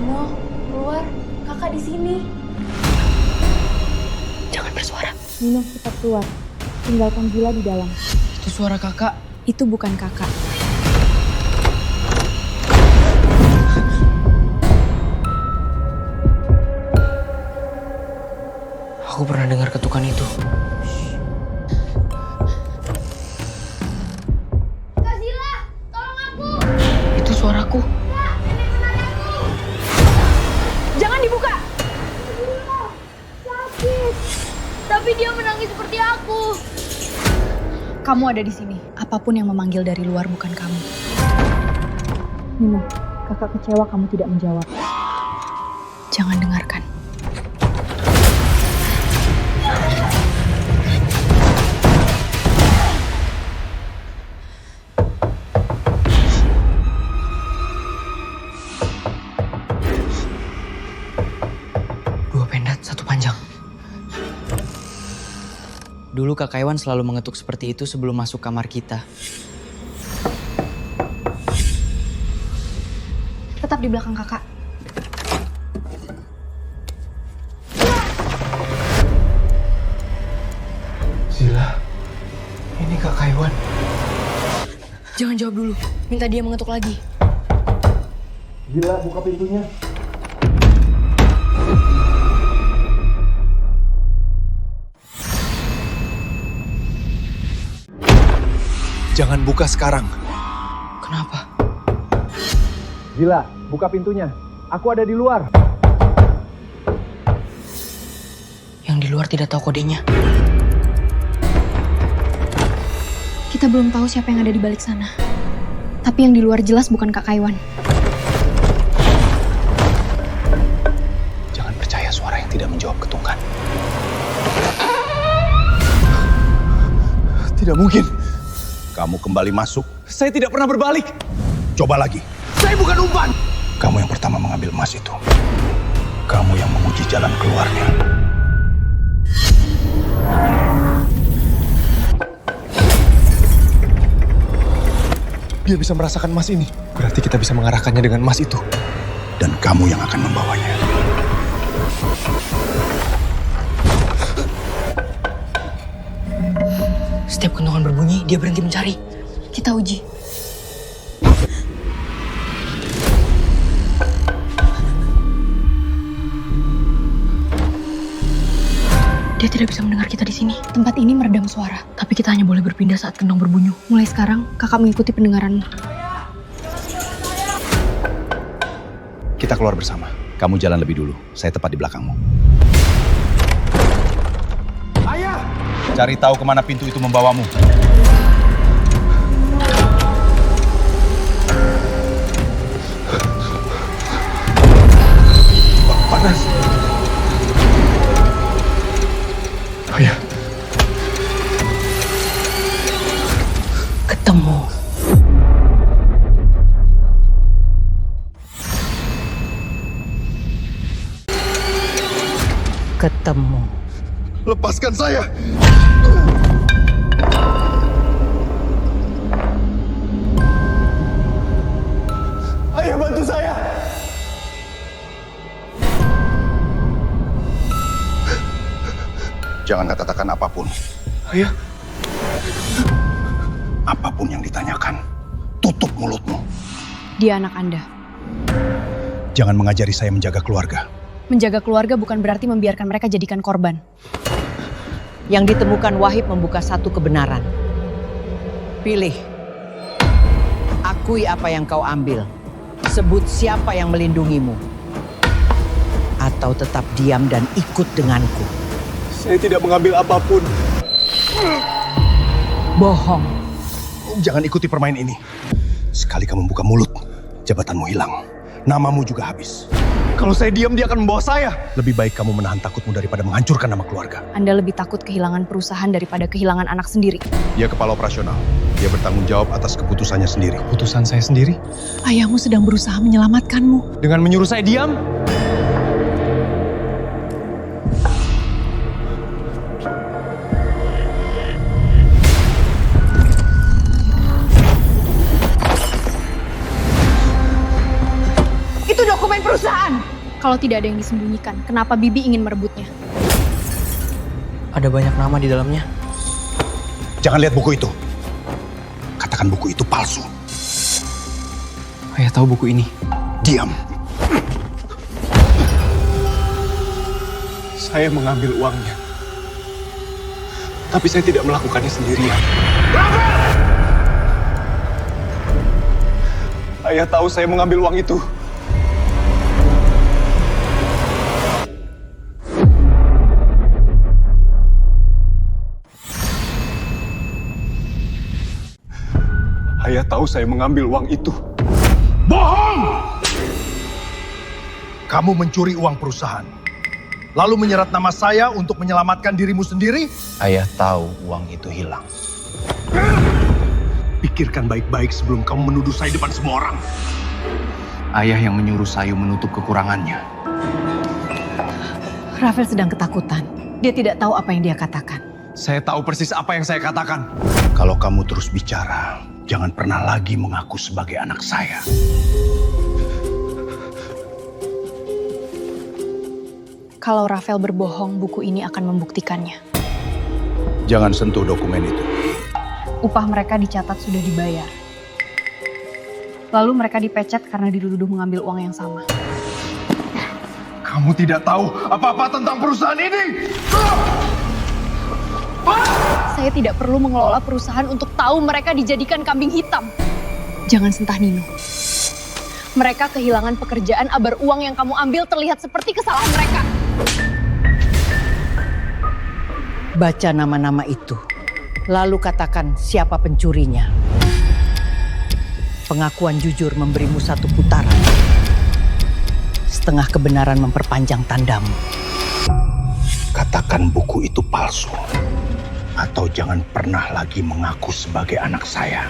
Nino, keluar. Kakak di sini. Jangan bersuara. Nino, cepat keluar. Tinggalkan Gila di dalam. Itu suara kakak. Itu bukan kakak. Aku pernah dengar ketukan itu. Kak Zila, tolong aku. Itu suaraku. Kak, nenek penarianku. Jangan dibuka! Zila, sakit. Tapi dia menangis seperti aku. Kamu ada di sini. Apapun yang memanggil dari luar bukan kamu. Nino, kakak kecewa kamu tidak menjawab. Jangan dengarkan. Dua pendat, satu panjang. Dulu Kak Kaiwan selalu mengetuk seperti itu sebelum masuk kamar kita. Tetap di belakang kakak. Zila, ini Kak Kaiwan. Jangan jawab dulu, minta dia mengetuk lagi. Zila, buka pintunya. Jangan buka sekarang. Kenapa? Zila, buka pintunya. Aku ada di luar. Yang di luar tidak tahu kodenya. Kita belum tahu siapa yang ada di balik sana. Tapi yang di luar jelas bukan Kak Kaiwan. Jangan percaya suara yang tidak menjawab ketukan. Tidak mungkin. Kamu kembali masuk. Saya tidak pernah berbalik. Coba lagi. Saya bukan umpan. Kamu yang pertama mengambil emas itu. Kamu yang menguji jalan keluarnya. Dia bisa merasakan emas ini. Berarti kita bisa mengarahkannya dengan emas itu. Dan kamu yang akan membawanya. Setiap kentongan berbunyi, dia berhenti mencari. Kita uji. Dia tidak bisa mendengar kita di sini. Tempat ini meredam suara. Tapi kita hanya boleh berpindah saat kendong berbunyi. Mulai sekarang, kakak mengikuti pendengaranmu. Kita keluar bersama. Kamu jalan lebih dulu. Saya tepat di belakangmu. Ayah! Cari tahu kemana pintu itu membawamu. Panas. Ayah. Ketemu. Ketemu. Lepaskan saya. Ayah, bantu saya. Jangan katakan apapun. Ayah. Apapun yang ditanyakan, tutup mulutmu. Dia anak Anda. Jangan mengajari saya menjaga keluarga. Menjaga keluarga bukan berarti membiarkan mereka jadikan korban. Yang ditemukan Wahib membuka satu kebenaran. Pilih. Akui apa yang kau ambil. Sebut siapa yang melindungimu. Atau tetap diam dan ikut denganku. Saya tidak mengambil apapun. Bohong. Jangan ikuti permainan ini. Sekali kamu buka mulut, jabatanmu hilang. Namamu juga habis. Kalau saya diam, dia akan membawa saya. Lebih baik kamu menahan takutmu daripada menghancurkan nama keluarga. Anda lebih takut kehilangan perusahaan daripada kehilangan anak sendiri. Dia kepala operasional. Dia bertanggung jawab atas keputusannya sendiri. Keputusan saya sendiri. Ayahmu sedang berusaha menyelamatkanmu. Dengan menyuruh saya diam. Itu dokumen dokumen perusahaan. Kalau tidak ada yang disembunyikan, kenapa Bibi ingin merebutnya? Ada banyak nama di dalamnya. Jangan lihat buku itu. Katakan buku itu palsu. Ayah tahu buku ini. Diam. Saya mengambil uangnya. Tapi saya tidak melakukannya sendirian. Ayah tahu saya mengambil uang itu. Ayah tahu saya mengambil uang itu. Bohong! Kamu mencuri uang perusahaan, lalu menyerat nama saya untuk menyelamatkan dirimu sendiri? Ayah tahu uang itu hilang. Pikirkan baik-baik sebelum kamu menuduh saya depan semua orang. Ayah yang menyuruh Sayu menutup kekurangannya. Rafael sedang ketakutan. Dia tidak tahu apa yang dia katakan. Saya tahu persis apa yang saya katakan. Kalau kamu terus bicara, jangan pernah lagi mengaku sebagai anak saya. Kalau Rafael berbohong, buku ini akan membuktikannya. Jangan sentuh dokumen itu. Upah mereka dicatat sudah dibayar. Lalu mereka dipecat karena dituduh mengambil uang yang sama. Kamu tidak tahu apa-apa tentang perusahaan ini. Saya tidak perlu mengelola perusahaan untuk tahu mereka dijadikan kambing hitam. Jangan sentuh Nino. Mereka kehilangan pekerjaan, abar uang yang kamu ambil terlihat seperti kesalahan mereka. Baca nama-nama itu, lalu katakan siapa pencurinya. Pengakuan jujur memberimu satu putaran. Setengah kebenaran memperpanjang tandamu. Katakan buku itu palsu. Atau jangan pernah lagi mengaku sebagai anak saya.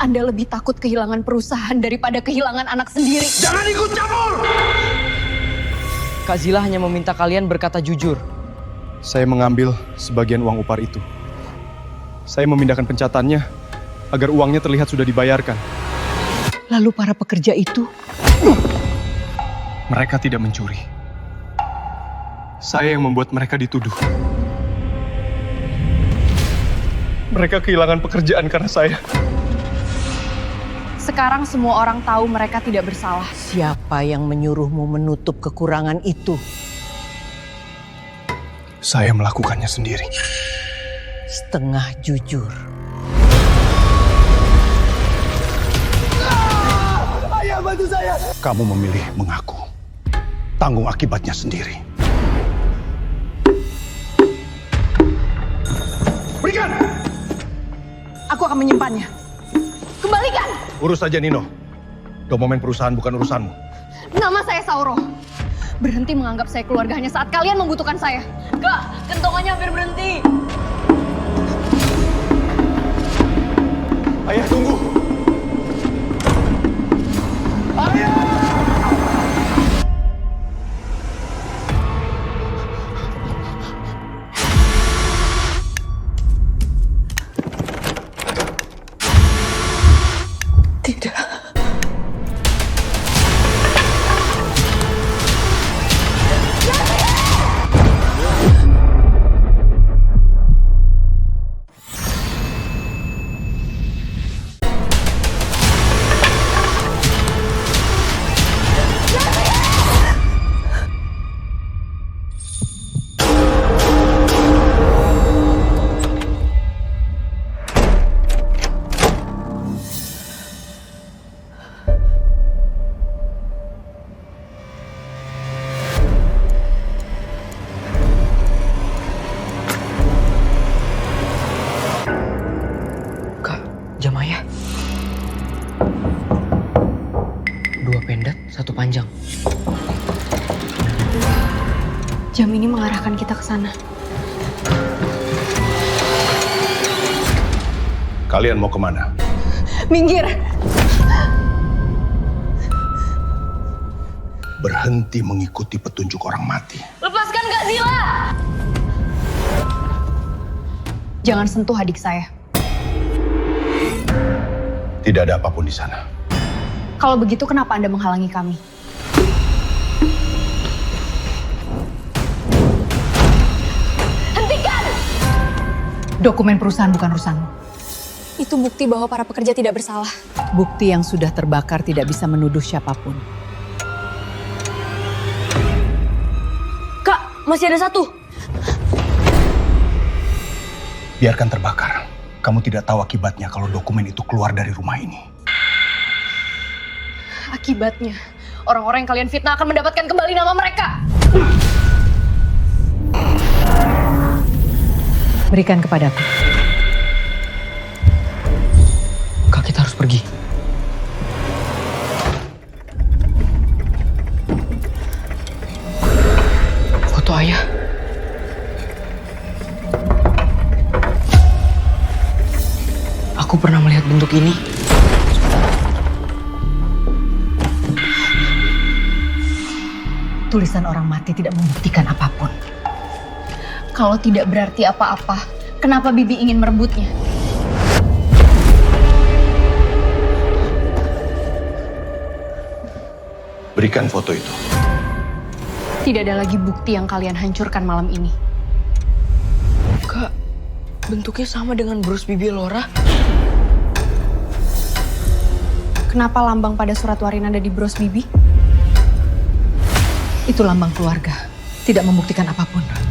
Anda lebih takut kehilangan perusahaan daripada kehilangan anak sendiri. Jangan ikut campur! Kak Zila hanya meminta kalian berkata jujur. Saya mengambil sebagian uang upar itu. Saya memindahkan pencatannya agar uangnya terlihat sudah dibayarkan. Lalu para pekerja itu? Mereka tidak mencuri. Saya yang membuat mereka dituduh. Mereka kehilangan pekerjaan karena saya. Sekarang semua orang tahu mereka tidak bersalah. Siapa yang menyuruhmu menutup kekurangan itu? Saya melakukannya sendiri. Setengah jujur. Ayah, bantu saya! Kamu memilih mengaku. Tanggung akibatnya sendiri. Berikan! Aku akan menyimpannya. Kembalikan! Urus saja Nino. Dokumen perusahaan bukan urusanmu. Nama saya Sauro. Berhenti menganggap saya keluarga hanya saat kalian membutuhkan saya. Kak, kentongannya hampir berhenti. Ayah, tunggu! Ayah! Jam ayah. 2 pendat, 1 panjang. Jam ini mengarahkan kita ke sana. Kalian mau kemana? Minggir! Berhenti mengikuti petunjuk orang mati. Lepaskan Kak Zila! Jangan sentuh adik saya. Tidak ada apapun di sana. Kalau begitu kenapa Anda menghalangi kami? Dokumen perusahaan bukan urusanmu. Itu bukti bahwa para pekerja tidak bersalah. Bukti yang sudah terbakar tidak bisa menuduh siapapun. Kak, masih ada satu. Biarkan terbakar. Kamu tidak tahu akibatnya kalau dokumen itu keluar dari rumah ini. Akibatnya, orang-orang yang kalian fitnah akan mendapatkan kembali nama mereka. Berikan kepadaku. Kak, kita harus pergi. Foto ayah. Aku pernah melihat bentuk ini. Tulisan orang mati tidak membuktikan apapun. Kalau tidak berarti apa-apa, kenapa Bibi ingin merebutnya? Berikan foto itu. Tidak ada lagi bukti yang kalian hancurkan malam ini. Kak, bentuknya sama dengan bros Bibi Laura. Kenapa lambang pada surat warin ada di bros Bibi? Itu lambang keluarga, tidak membuktikan apapun.